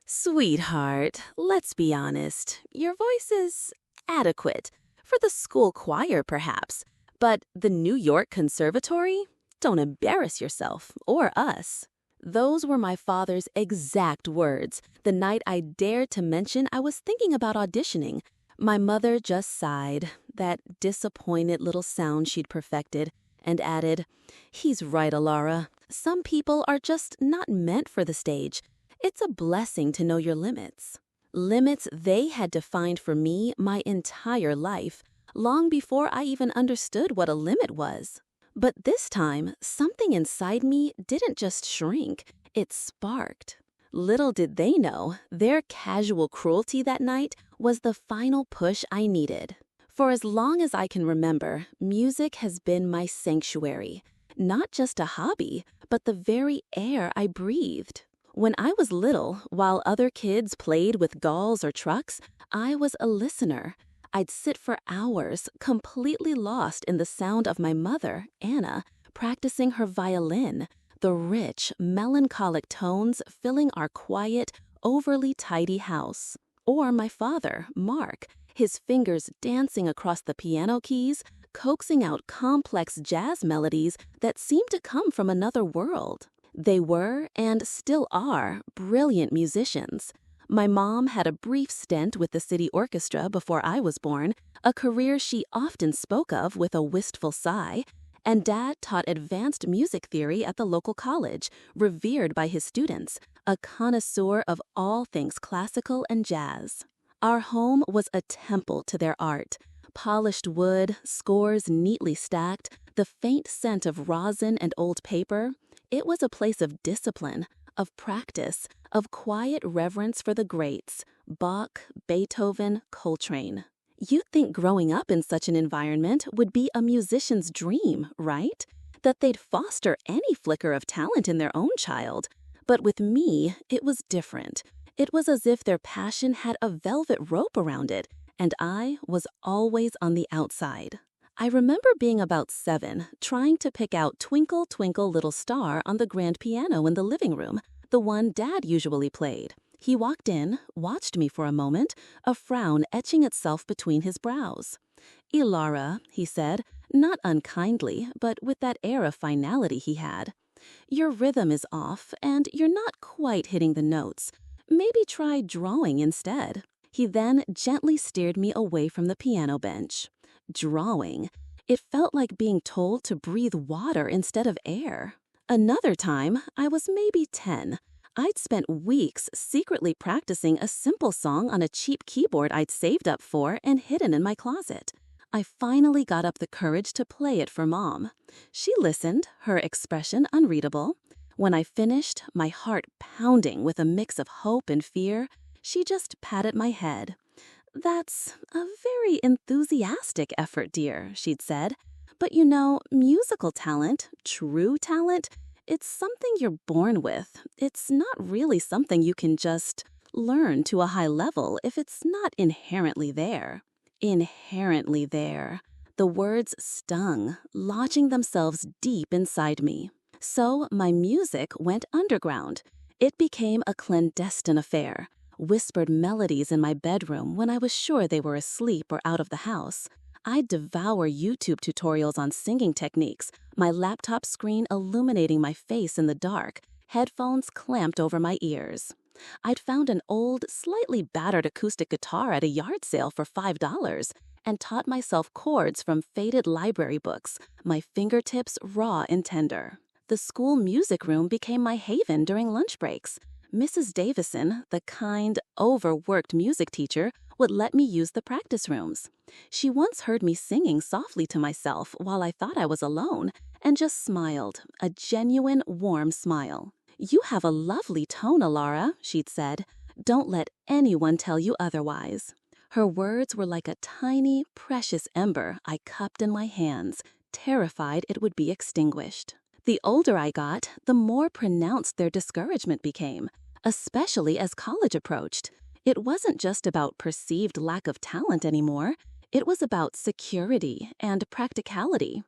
Sweetheart, let's be honest. Your voice is adequate. For the school choir, perhaps. But the New York Conservatory? Don't embarrass yourself, or us. Those were my father's exact words the night I dared to mention I was thinking about auditioning. My mother just sighed, that disappointed little sound she'd perfected, and added, "He's right, Alara. Some people are just not meant for the stage. It's a blessing to know your limits." Limits they had defined for me my entire life, long before I even understood what a limit was. But this time, something inside me didn't just shrink, it sparked. Little did they know, their casual cruelty that night was the final push I needed. For as long as I can remember, music has been my sanctuary. Not just a hobby, but the very air I breathed. When I was little, while other kids played with dolls or trucks, I was a listener. I'd sit for hours, completely lost in the sound of my mother, Anna, practicing her violin, the rich, melancholic tones filling our quiet, overly tidy house. Or my father, Mark, his fingers dancing across the piano keys, coaxing out complex jazz melodies that seemed to come from another world. They were, and still are, brilliant musicians. My mom had a brief stint with the city orchestra before I was born, a career she often spoke of with a wistful sigh, and Dad taught advanced music theory at the local college, revered by his students, a connoisseur of all things classical and jazz. Our home was a temple to their art. Polished wood, scores neatly stacked, the faint scent of rosin and old paper. It was a place of discipline, of practice, of quiet reverence for the greats, Bach, Beethoven, Coltrane. You'd think growing up in such an environment would be a musician's dream, right? That they'd foster any flicker of talent in their own child. But with me, it was different. It was as if their passion had a velvet rope around it, and I was always on the outside. I remember being about 7, trying to pick out Twinkle, Twinkle, Little Star on the grand piano in the living room, the one Dad usually played. He walked in, watched me for a moment, a frown etching itself between his brows. "Ilara," he said, not unkindly, but with that air of finality he had. "Your rhythm is off, and you're not quite hitting the notes. Maybe try drawing instead." He then gently steered me away from the piano bench. Drawing. It felt like being told to breathe water instead of air. Another time, I was maybe 10. I'd spent weeks secretly practicing a simple song on a cheap keyboard I'd saved up for and hidden in my closet. I finally got up the courage to play it for Mom. She listened, her expression unreadable. When I finished, my heart pounding with a mix of hope and fear, she just patted my head. "That's a very enthusiastic effort, dear," she'd said. "But you know, musical talent, true talent, it's something you're born with. It's not really something you can just learn to a high level if it's not inherently there." Inherently there. The words stung, lodging themselves deep inside me. So my music went underground. It became a clandestine affair. Whispered melodies in my bedroom when I was sure they were asleep or out of the house. I'd devour YouTube tutorials on singing techniques, my laptop screen illuminating my face in the dark, headphones clamped over my ears. I'd found an old, slightly battered acoustic guitar at a yard sale for $5 and taught myself chords from faded library books, my fingertips raw and tender. The school music room became my haven during lunch breaks. Mrs. Davison, the kind, overworked music teacher, would let me use the practice rooms. She once heard me singing softly to myself while I thought I was alone, and just smiled, a genuine, warm smile. "You have a lovely tone, Alara," she'd said. "Don't let anyone tell you otherwise." Her words were like a tiny, precious ember I cupped in my hands, terrified it would be extinguished. The older I got, the more pronounced their discouragement became, especially as college approached. It wasn't just about perceived lack of talent anymore. It was about security and practicality.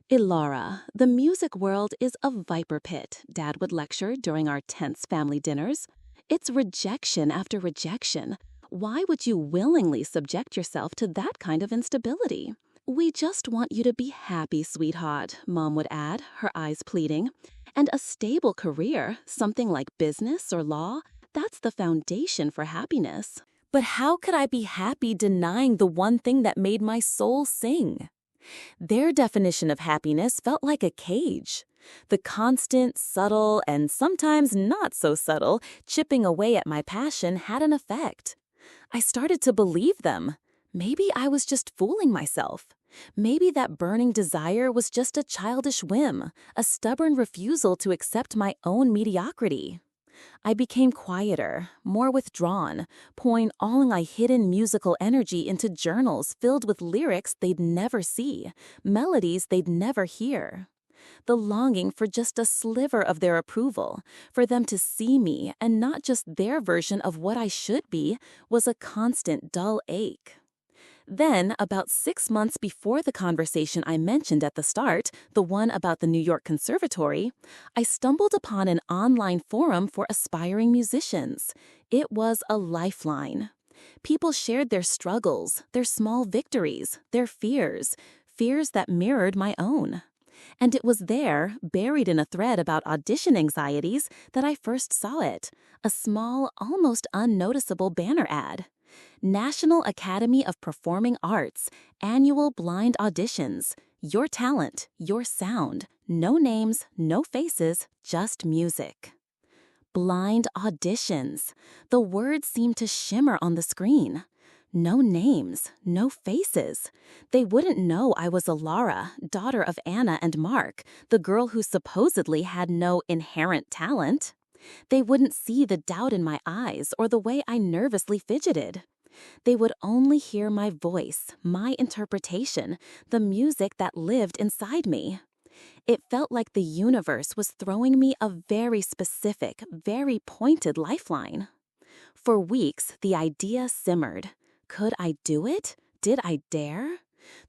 "Ilara, the music world is a viper pit," Dad would lecture during our tense family dinners. It's rejection after rejection. Why would you willingly subject yourself to that kind of instability? We just want you to be happy, sweetheart, Mom would add, her eyes pleading. And a stable career, something like business or law, that's the foundation for happiness. But how could I be happy denying the one thing that made my soul sing? Their definition of happiness felt like a cage. The constant, subtle, and sometimes not so subtle, chipping away at my passion had an effect. I started to believe them. Maybe I was just fooling myself. Maybe that burning desire was just a childish whim, a stubborn refusal to accept my own mediocrity. I became quieter, more withdrawn, pouring all my hidden musical energy into journals filled with lyrics they'd never see, melodies they'd never hear. The longing for just a sliver of their approval, for them to see me and not just their version of what I should be, was a constant dull ache. Then, about 6 months before the conversation I mentioned at the start, the one about the New York Conservatory, I stumbled upon an online forum for aspiring musicians. It was a lifeline. People shared their struggles, their small victories, their fears that mirrored my own. And it was there, buried in a thread about audition anxieties, that I first saw it, a small, almost unnoticeable banner ad. National Academy of Performing Arts, annual blind auditions. Your talent, your sound. No names, no faces, just music. Blind auditions. The words seemed to shimmer on the screen. No names, no faces. They wouldn't know I was Alara, daughter of Anna and Mark, the girl who supposedly had no inherent talent. They wouldn't see the doubt in my eyes or the way I nervously fidgeted. They would only hear my voice, my interpretation, the music that lived inside me. It felt like the universe was throwing me a very specific, very pointed lifeline. For weeks, the idea simmered. Could I do it? Did I dare?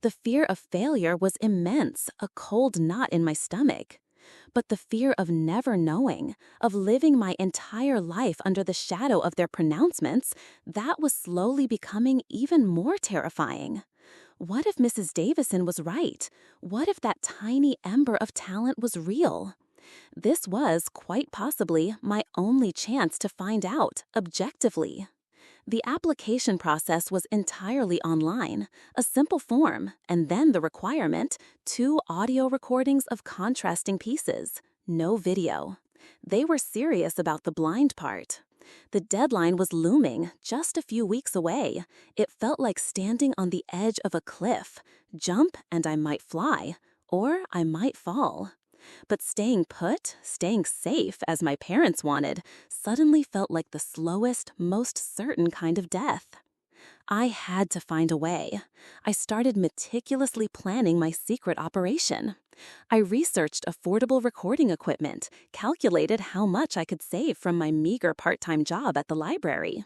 The fear of failure was immense, a cold knot in my stomach. But the fear of never knowing, of living my entire life under the shadow of their pronouncements, that was slowly becoming even more terrifying. What if Mrs. Davison was right? What if that tiny ember of talent was real? This was, quite possibly, my only chance to find out, objectively. The application process was entirely online, a simple form, and then the requirement, 2 audio recordings of contrasting pieces, no video. They were serious about the blind part. The deadline was looming, just a few weeks away. It felt like standing on the edge of a cliff. Jump and I might fly, or I might fall. But staying put, staying safe, as my parents wanted, suddenly felt like the slowest, most certain kind of death. I had to find a way. I started meticulously planning my secret operation. I researched affordable recording equipment, calculated how much I could save from my meager part-time job at the library.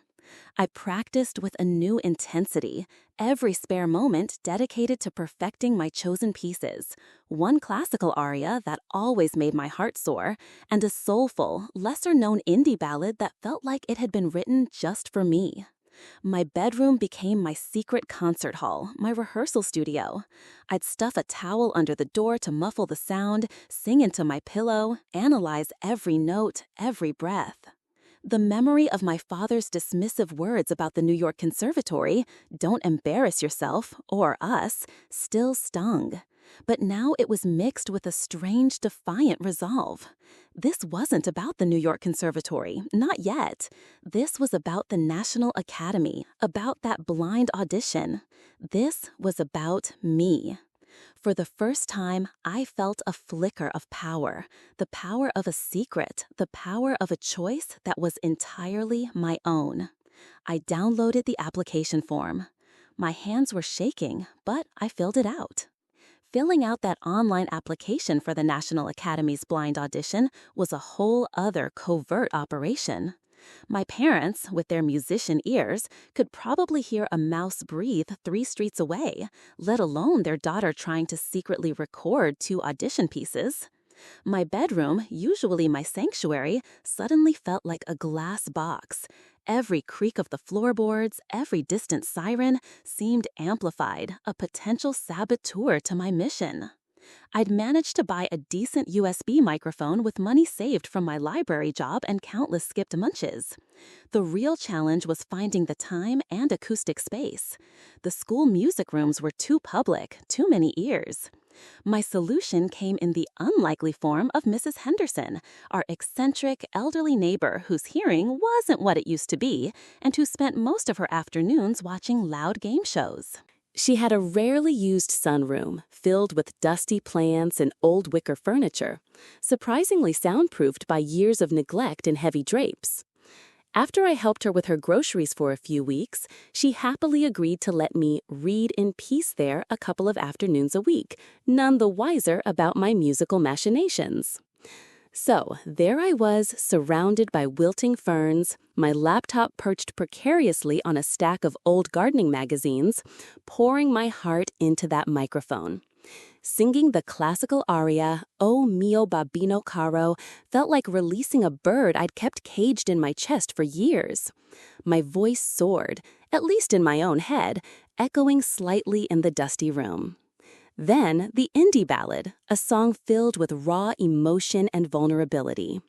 I practiced with a new intensity, every spare moment dedicated to perfecting my chosen pieces, one classical aria that always made my heart soar, and a soulful, lesser-known indie ballad that felt like it had been written just for me. My bedroom became my secret concert hall, my rehearsal studio. I'd stuff a towel under the door to muffle the sound, sing into my pillow, analyze every note, every breath. The memory of my father's dismissive words about the New York Conservatory, "Don't embarrass yourself," or us, still stung. But now it was mixed with a strange, defiant resolve. This wasn't about the New York Conservatory, not yet. This was about the National Academy, about that blind audition. This was about me. For the first time, I felt a flicker of power, the power of a secret, the power of a choice that was entirely my own. I downloaded the application form. My hands were shaking, but I filled it out. Filling out that online application for the National Academy's blind audition was a whole other covert operation. My parents, with their musician ears, could probably hear a mouse breathe 3 streets away, let alone their daughter trying to secretly record 2 audition pieces. My bedroom, usually my sanctuary, suddenly felt like a glass box. Every creak of the floorboards, every distant siren seemed amplified, a potential saboteur to my mission. I'd managed to buy a decent USB microphone with money saved from my library job and countless skipped munches. The real challenge was finding the time and acoustic space. The school music rooms were too public, too many ears. My solution came in the unlikely form of Mrs. Henderson, our eccentric, elderly neighbor whose hearing wasn't what it used to be and who spent most of her afternoons watching loud game shows. She had a rarely used sunroom filled with dusty plants and old wicker furniture, surprisingly soundproofed by years of neglect and heavy drapes. After I helped her with her groceries for a few weeks, she happily agreed to let me read in peace there a couple of afternoons a week, none the wiser about my musical machinations. So, there I was, surrounded by wilting ferns, my laptop perched precariously on a stack of old gardening magazines, pouring my heart into that microphone. Singing the classical aria, O mio babbino caro, felt like releasing a bird I'd kept caged in my chest for years. My voice soared, at least in my own head, echoing slightly in the dusty room. Then the indie ballad, a song filled with raw emotion and vulnerability.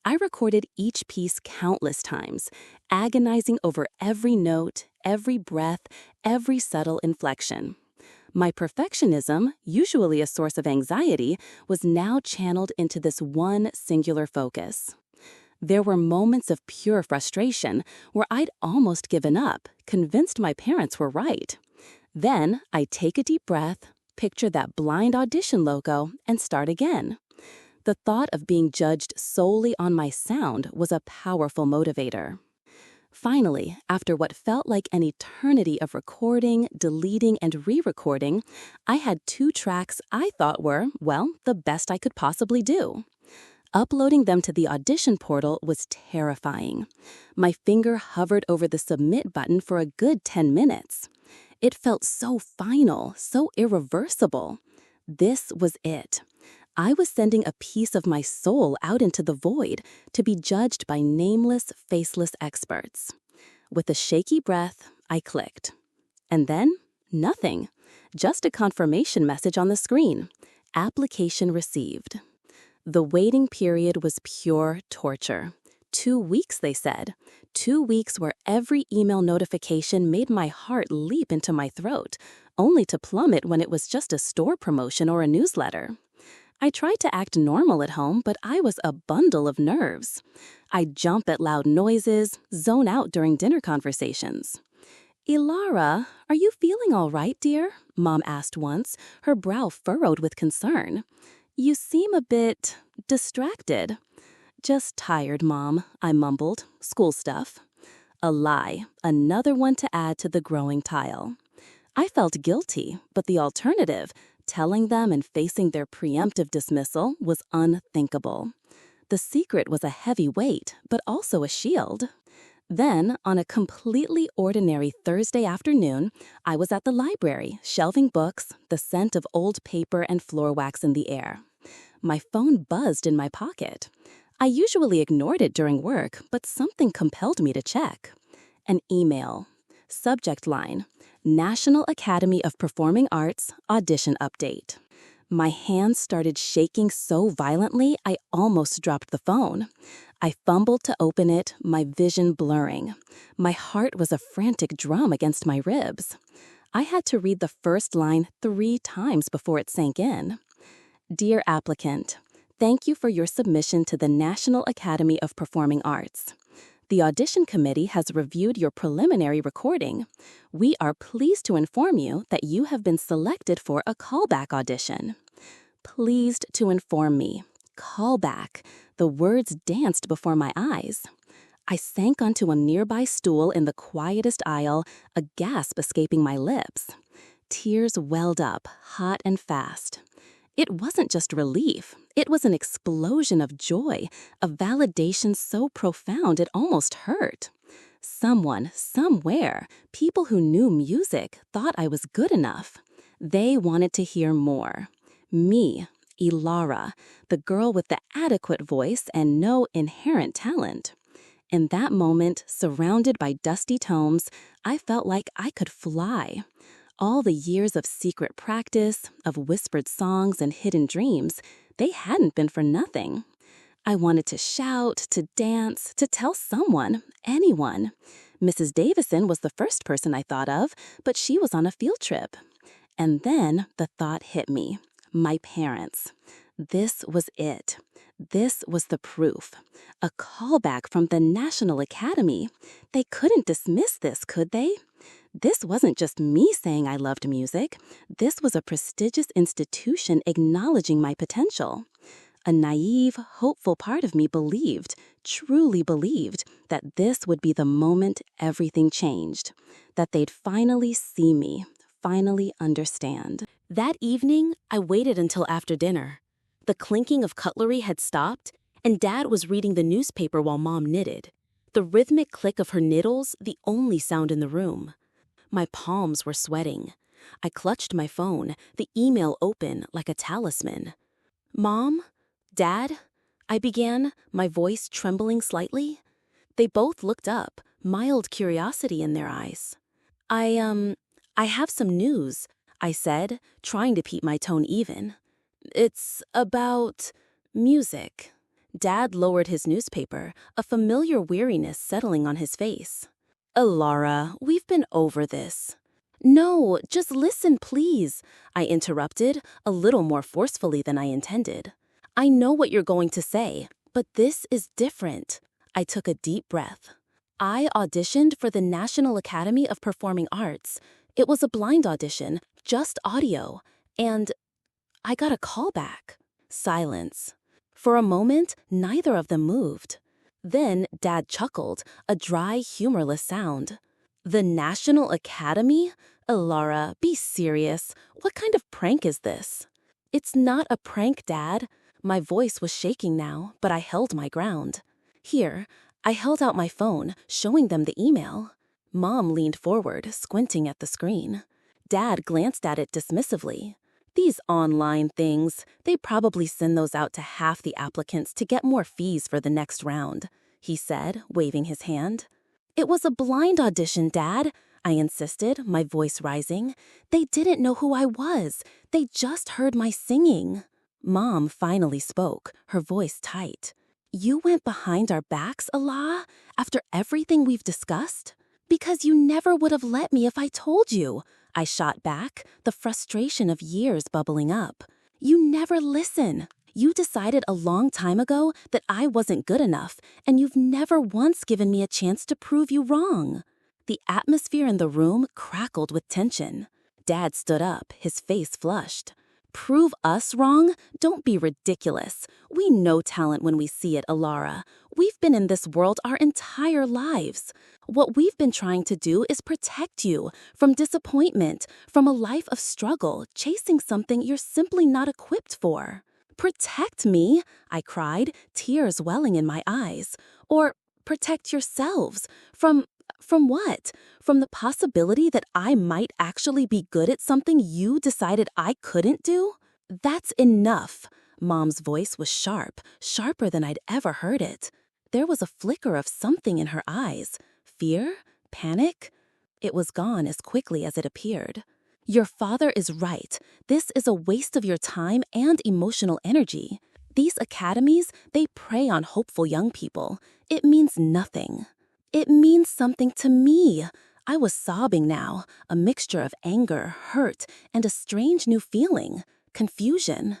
I recorded each piece countless times, agonizing over every note, every breath, every subtle inflection. My perfectionism, usually a source of anxiety, was now channeled into this one singular focus. There were moments of pure frustration where I'd almost given up, convinced my parents were right. Then I'd take a deep breath, picture that blind audition logo, and start again. The thought of being judged solely on my sound was a powerful motivator. Finally, after what felt like an eternity of recording, deleting, and re-recording, I had 2 tracks I thought were, well, the best I could possibly do. Uploading them to the audition portal was terrifying. My finger hovered over the submit button for a good 10 minutes. It felt so final, so irreversible. This was it. I was sending a piece of my soul out into the void to be judged by nameless, faceless experts. With a shaky breath, I clicked. And then, nothing. Just a confirmation message on the screen. Application received. The waiting period was pure torture. 2 weeks, they said. 2 weeks where every email notification made my heart leap into my throat, only to plummet when it was just a store promotion or a newsletter. I tried to act normal at home, but I was a bundle of nerves. I'd jump at loud noises, zone out during dinner conversations. "Ilara, are you feeling all right, dear?" Mom asked once, her brow furrowed with concern. "You seem a bit distracted." "Just tired, Mom," I mumbled. "School stuff." A lie, another one to add to the growing tile. I felt guilty, but the alternative, telling them and facing their preemptive dismissal, was unthinkable. The secret was a heavy weight, but also a shield. Then, on a completely ordinary Thursday afternoon, I was at the library, shelving books, the scent of old paper and floor wax in the air. My phone buzzed in my pocket. I usually ignored it during work, but something compelled me to check. An email. Subject line: National Academy of Performing Arts Audition Update. My hands started shaking so violently I almost dropped the phone. I fumbled to open it, my vision blurring. My heart was a frantic drum against my ribs. I had to read the first line 3 times before it sank in. Dear applicant, thank you for your submission to the National Academy of Performing Arts. The audition committee has reviewed your preliminary recording. We are pleased to inform you that you have been selected for a callback audition. Pleased to inform me. Callback. The words danced before my eyes. I sank onto a nearby stool in the quietest aisle, a gasp escaping my lips. Tears welled up, hot and fast. It wasn't just relief. It was an explosion of joy, a validation so profound it almost hurt. Someone, somewhere, people who knew music thought I was good enough. They wanted to hear more. Me, Ilara, the girl with the adequate voice and no inherent talent. In that moment, surrounded by dusty tomes, I felt like I could fly. All the years of secret practice, of whispered songs and hidden dreams, they hadn't been for nothing. I wanted to shout, to dance, to tell someone, anyone. Mrs. Davison was the first person I thought of, but she was on a field trip. And then the thought hit me. My parents. This was it. This was the proof. A callback from the National Academy. They couldn't dismiss this, could they? This wasn't just me saying I loved music. This was a prestigious institution acknowledging my potential. A naive, hopeful part of me believed, truly believed, that this would be the moment everything changed. That they'd finally see me, finally understand. That evening, I waited until after dinner. The clinking of cutlery had stopped, and Dad was reading the newspaper while Mom knitted. The rhythmic click of her needles, the only sound in the room. My palms were sweating. I clutched my phone, the email open like a talisman. "Mom? Dad?" I began, my voice trembling slightly. They both looked up, mild curiosity in their eyes. I have some news," I said, trying to keep my tone even. "It's about music." Dad lowered his newspaper, a familiar weariness settling on his face. "Ilara, we've been over this." "No, just listen, please," I interrupted, a little more forcefully than I intended. "I know what you're going to say, but this is different." I took a deep breath. "I auditioned for the National Academy of Performing Arts. It was a blind audition, just audio, and I got a call back." Silence. For a moment, neither of them moved. Then Dad chuckled, a dry, humorless sound. "The National Academy? Ilara, be serious. What kind of prank is this?" "It's not a prank, Dad." My voice was shaking now, but I held my ground. "Here." I held out my phone, showing them the email. Mom leaned forward, squinting at the screen. Dad glanced at it dismissively. "These online things, they probably send those out to half the applicants to get more fees for the next round," he said, waving his hand. "It was a blind audition, Dad," I insisted, my voice rising. "They didn't know who I was. They just heard my singing." Mom finally spoke, her voice tight. "You went behind our backs, Allah, after everything we've discussed? Because you never would have let me if I told you," I shot back, the frustration of years bubbling up. "You never listen. You decided a long time ago that I wasn't good enough, and you've never once given me a chance to prove you wrong." The atmosphere in the room crackled with tension. Dad stood up, his face flushed. "Prove us wrong? Don't be ridiculous. We know talent when we see it, Ilara. We've been in this world our entire lives. What we've been trying to do is protect you from disappointment, from a life of struggle, chasing something you're simply not equipped for." "Protect me?" I cried, tears welling in my eyes. "Or protect yourselves from what? From the possibility that I might actually be good at something you decided I couldn't do? That's enough." Mom's voice was sharp, sharper than I'd ever heard it. There was a flicker of something in her eyes. Fear? Panic? It was gone as quickly as it appeared. "Your father is right. This is a waste of your time and emotional energy. These academies, they prey on hopeful young people. It means nothing." "It means something to me." I was sobbing now, a mixture of anger, hurt, and a strange new feeling, confusion.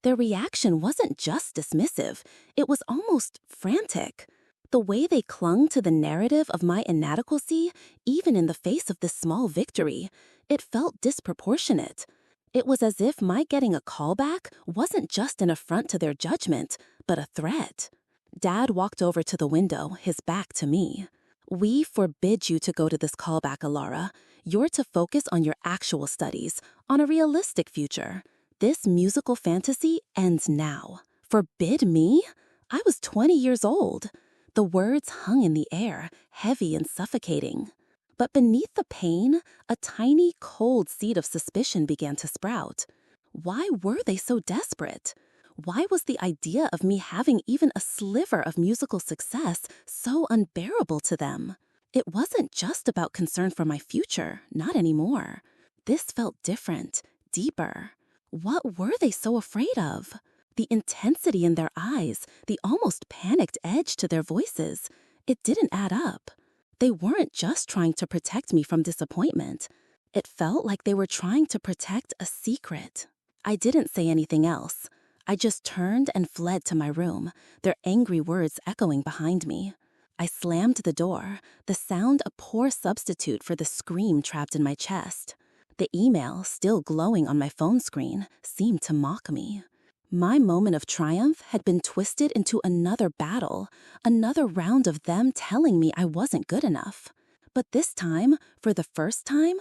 Their reaction wasn't just dismissive, it was almost frantic. The way they clung to the narrative of my inadequacy, even in the face of this small victory, it felt disproportionate. It was as if my getting a callback wasn't just an affront to their judgment, but a threat. Dad walked over to the window, his back to me. "We forbid you to go to this callback, Ilara. You're to focus on your actual studies, on a realistic future. This musical fantasy ends now." Forbid me? I was 20 years old. The words hung in the air, heavy and suffocating. But beneath the pain, a tiny, cold seed of suspicion began to sprout. Why were they so desperate? Why was the idea of me having even a sliver of musical success so unbearable to them? It wasn't just about concern for my future, not anymore. This felt different, deeper. What were they so afraid of? The intensity in their eyes, the almost panicked edge to their voices, it didn't add up. They weren't just trying to protect me from disappointment. It felt like they were trying to protect a secret. I didn't say anything else. I just turned and fled to my room, their angry words echoing behind me. I slammed the door, the sound a poor substitute for the scream trapped in my chest. The email, still glowing on my phone screen, seemed to mock me. My moment of triumph had been twisted into another battle, another round of them telling me I wasn't good enough. But this time, for the first time,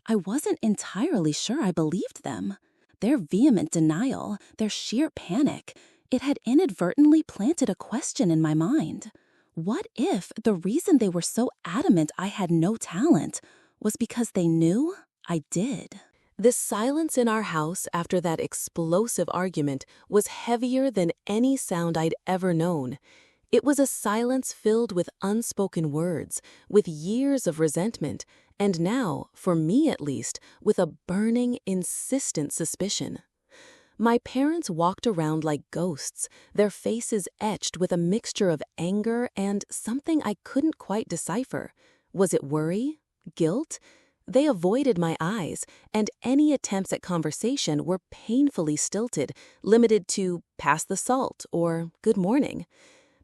I wasn't entirely sure I believed them. Their vehement denial, their sheer panic, it had inadvertently planted a question in my mind. What if the reason they were so adamant I had no talent was because they knew I did? The silence in our house after that explosive argument was heavier than any sound I'd ever known. It was a silence filled with unspoken words, with years of resentment, and now, for me at least, with a burning, insistent suspicion. My parents walked around like ghosts, their faces etched with a mixture of anger and something I couldn't quite decipher. Was it worry? Guilt? They avoided my eyes, and any attempts at conversation were painfully stilted, limited to pass the salt or good morning.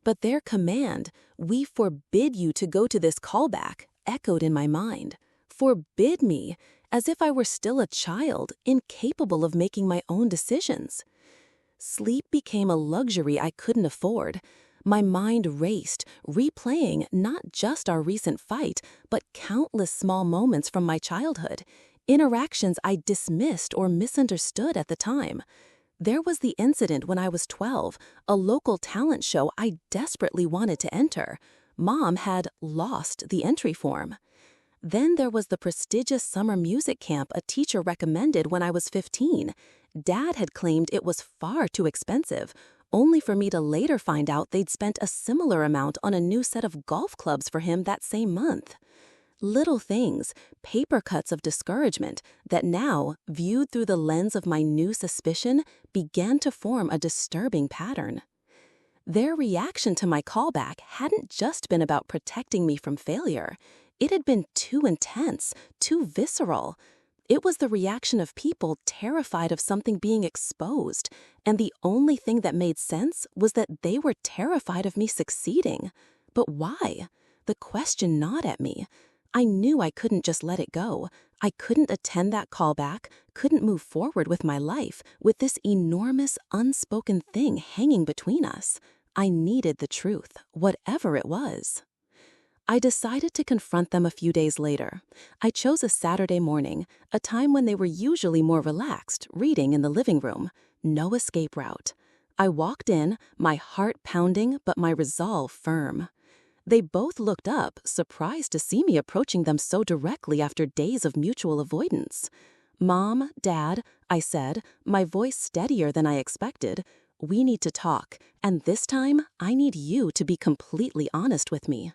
But their command, "We forbid you to go to this callback," echoed in my mind. Forbid me, as if I were still a child, incapable of making my own decisions. Sleep became a luxury I couldn't afford. My mind raced, replaying not just our recent fight, but countless small moments from my childhood, interactions I dismissed or misunderstood at the time. There was the incident when I was 12, a local talent show I desperately wanted to enter. Mom had lost the entry form. Then there was the prestigious summer music camp a teacher recommended when I was 15. Dad had claimed it was far too expensive, only for me to later find out they'd spent a similar amount on a new set of golf clubs for him that same month. Little things, paper cuts of discouragement that now, viewed through the lens of my new suspicion, began to form a disturbing pattern. Their reaction to my callback hadn't just been about protecting me from failure. It had been too intense, too visceral. It was the reaction of people terrified of something being exposed, and the only thing that made sense was that they were terrified of me succeeding. But why? The question gnawed at me. I knew I couldn't just let it go. I couldn't attend that callback, couldn't move forward with my life, with this enormous, unspoken thing hanging between us. I needed the truth, whatever it was. I decided to confront them a few days later. I chose a Saturday morning, a time when they were usually more relaxed, reading in the living room. No escape route. I walked in, my heart pounding, but my resolve firm. They both looked up, surprised to see me approaching them so directly after days of mutual avoidance. "Mom, Dad," I said, my voice steadier than I expected, "we need to talk, and this time I need you to be completely honest with me."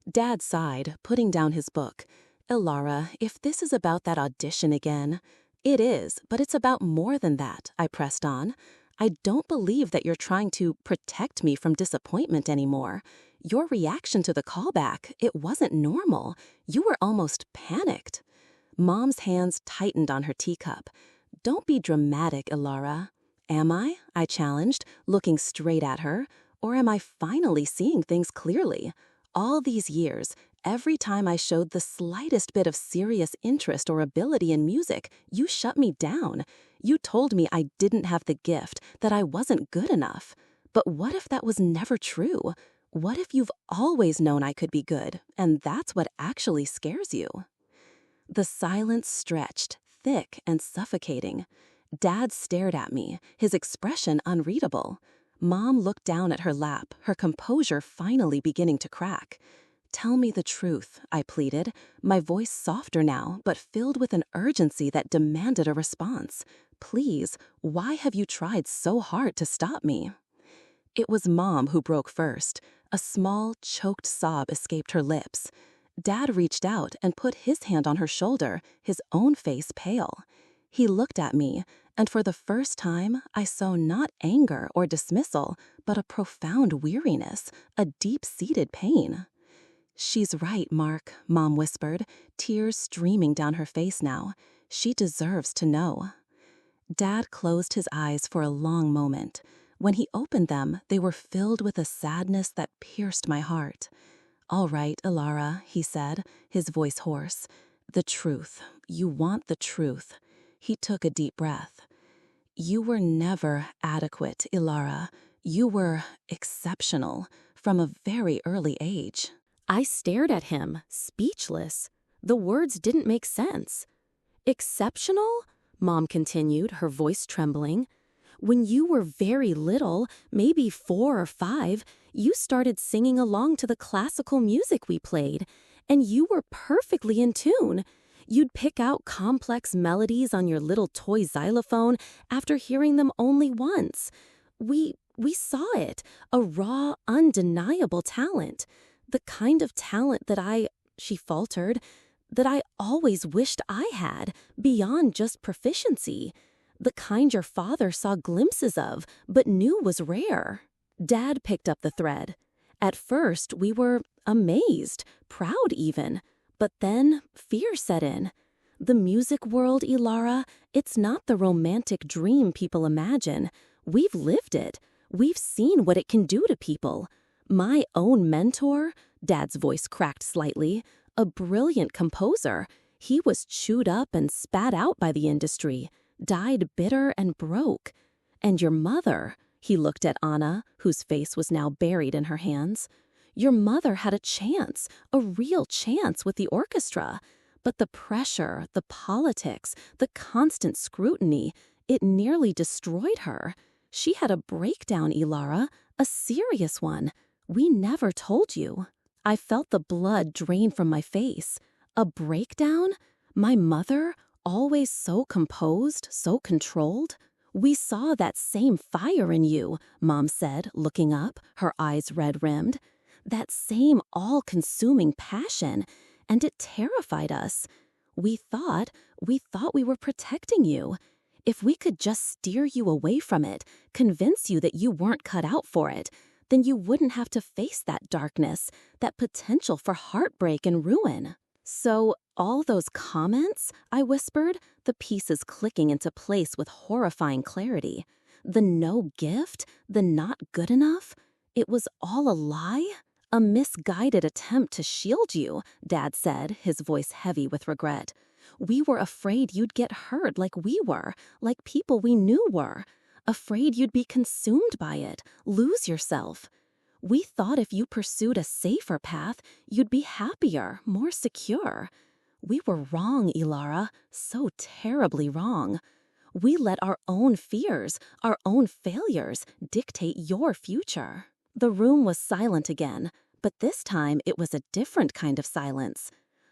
Dad sighed, putting down his book. "Illara, if this is about that audition again—" "It is, but it's about more than that," I pressed on. "I don't believe that you're trying to protect me from disappointment anymore. Your reaction to the callback, it wasn't normal. You were almost panicked." Mom's hands tightened on her teacup. "Don't be dramatic, Illara." "Am I?" I challenged, looking straight at her. "Or am I finally seeing things clearly? All these years, every time I showed the slightest bit of serious interest or ability in music, you shut me down. You told me I didn't have the gift, that I wasn't good enough. But what if that was never true? What if you've always known I could be good, and that's what actually scares you?" The silence stretched, thick and suffocating. Dad stared at me, his expression unreadable. Mom looked down at her lap, her composure finally beginning to crack. "Tell me the truth," I pleaded, my voice softer now, but filled with an urgency that demanded a response. Please, why have you tried so hard to stop me?" It was Mom who broke first. A small, choked sob escaped her lips. Dad reached out and put his hand on her shoulder, his own face pale. He looked at me, and for the first time, I saw not anger or dismissal, but a profound weariness, a deep-seated pain. "She's right, Mark," Mom whispered, tears streaming down her face now. "She deserves to know." Dad closed his eyes for a long moment. When he opened them, they were filled with a sadness that pierced my heart. "All right, Ilara," he said, his voice hoarse. "The truth. You want the truth." He took a deep breath. "You were never adequate, Ilara. You were exceptional from a very early age." I stared at him, speechless. The words didn't make sense. "Exceptional?" Mom continued, her voice trembling. "When you were very little, maybe 4 or 5, you started singing along to the classical music we played, and you were perfectly in tune. You'd pick out complex melodies on your little toy xylophone after hearing them only once. We saw it, a raw, undeniable talent. The kind of talent that she faltered, that I always wished I had, beyond just proficiency. The kind your father saw glimpses of, but knew was rare." Dad picked up the thread. "At first, we were amazed, proud even. But then, fear set in. The music world, Ilara, it's not the romantic dream people imagine. We've lived it. We've seen what it can do to people. My own mentor," Dad's voice cracked slightly, "a brilliant composer. He was chewed up and spat out by the industry, died bitter and broke. And your mother," he looked at Anna, whose face was now buried in her hands. "Your mother had a chance, a real chance with the orchestra. But the pressure, the politics, the constant scrutiny, it nearly destroyed her. She had a breakdown, Ilara, a serious one. We never told you." I felt the blood drain from my face. A breakdown? My mother, always so composed, so controlled? "We saw that same fire in you," Mom said, looking up, her eyes red-rimmed. "That same all-consuming passion, and it terrified us. We thought we were protecting you. If we could just steer you away from it, convince you that you weren't cut out for it, then you wouldn't have to face that darkness, that potential for heartbreak and ruin." "So, all those comments?" I whispered, the pieces clicking into place with horrifying clarity. "The no gift, the not good enough? It was all a lie?" "A misguided attempt to shield you," Dad said, his voice heavy with regret. "We were afraid you'd get hurt like we were, like people we knew were. Afraid you'd be consumed by it, lose yourself. We thought if you pursued a safer path, you'd be happier, more secure. We were wrong, Ilara, so terribly wrong. We let our own fears, our own failures, dictate your future." The room was silent again, but this time it was a different kind of silence.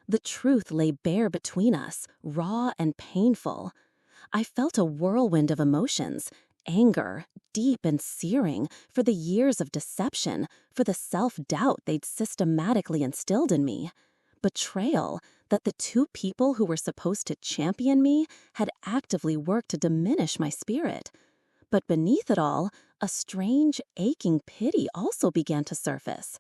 The truth lay bare between us, raw and painful. I felt a whirlwind of emotions. Anger, deep and searing, for the years of deception, for the self-doubt they'd systematically instilled in me. Betrayal, that the 2 people who were supposed to champion me had actively worked to diminish my spirit. But beneath it all, a strange, aching pity also began to surface.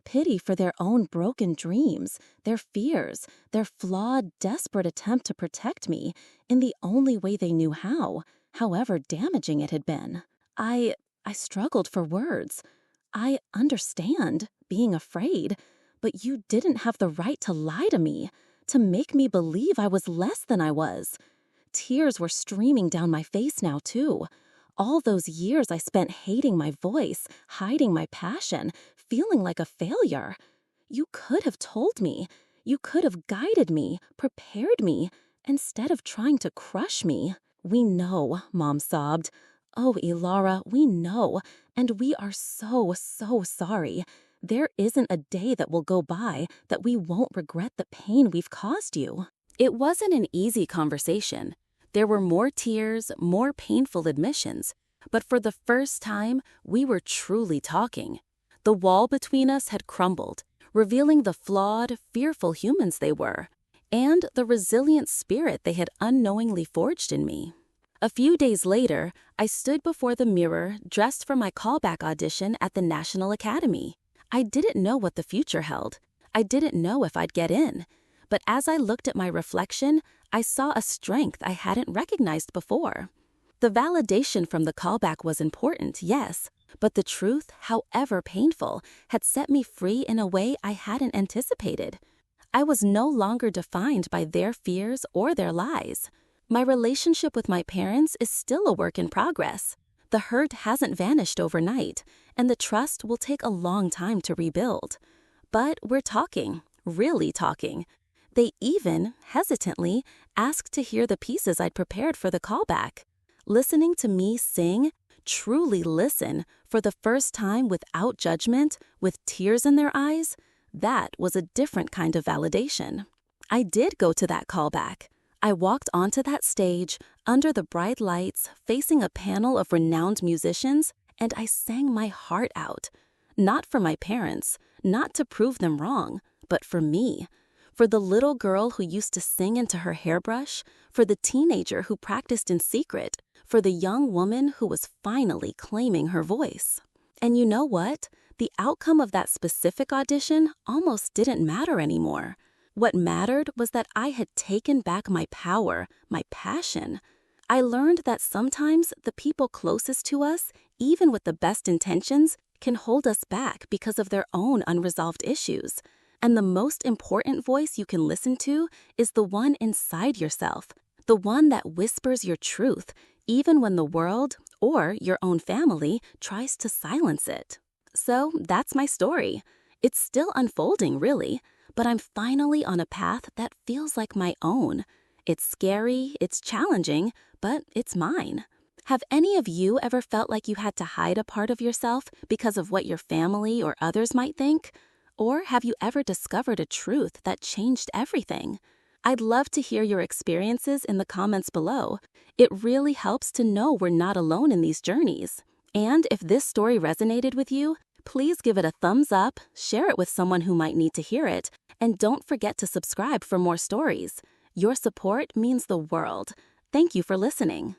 Pity for their own broken dreams, their fears, their flawed, desperate attempt to protect me in the only way they knew how, however damaging it had been. I struggled for words. "I understand, being afraid, but you didn't have the right to lie to me, to make me believe I was less than I was." Tears were streaming down my face now, too. All those years I spent hating my voice, hiding my passion, feeling like a failure. You could have told me. You could have guided me, prepared me, instead of trying to crush me. "We know," Mom sobbed. "Oh, Ilara, we know, and we are so, so sorry. There isn't a day that will go by that we won't regret the pain we've caused you." It wasn't an easy conversation. There were more tears, more painful admissions, but for the first time, we were truly talking. The wall between us had crumbled, revealing the flawed, fearful humans they were, and the resilient spirit they had unknowingly forged in me. A few days later, I stood before the mirror, dressed for my callback audition at the National Academy. I didn't know what the future held. I didn't know if I'd get in. But as I looked at my reflection, I saw a strength I hadn't recognized before. The validation from the callback was important, yes, but the truth, however painful, had set me free in a way I hadn't anticipated. I was no longer defined by their fears or their lies. My relationship with my parents is still a work in progress. The hurt hasn't vanished overnight, and the trust will take a long time to rebuild. But we're talking, really talking. They even, hesitantly, asked to hear the pieces I'd prepared for the callback. Listening to me sing, truly listen, for the first time without judgment, with tears in their eyes, that was a different kind of validation. I did go to that callback. I walked onto that stage, under the bright lights, facing a panel of renowned musicians, and I sang my heart out. Not for my parents, not to prove them wrong, but for me. For the little girl who used to sing into her hairbrush, for the teenager who practiced in secret, for the young woman who was finally claiming her voice. And you know what? The outcome of that specific audition almost didn't matter anymore. What mattered was that I had taken back my power, my passion. I learned that sometimes the people closest to us, even with the best intentions, can hold us back because of their own unresolved issues. And the most important voice you can listen to is the one inside yourself, the one that whispers your truth, even when the world, or your own family, tries to silence it. So that's my story. It's still unfolding, really, but I'm finally on a path that feels like my own. It's scary, it's challenging, but it's mine. Have any of you ever felt like you had to hide a part of yourself because of what your family or others might think? Or have you ever discovered a truth that changed everything? I'd love to hear your experiences in the comments below. It really helps to know we're not alone in these journeys. And if this story resonated with you, please give it a thumbs up, share it with someone who might need to hear it, and don't forget to subscribe for more stories. Your support means the world. Thank you for listening.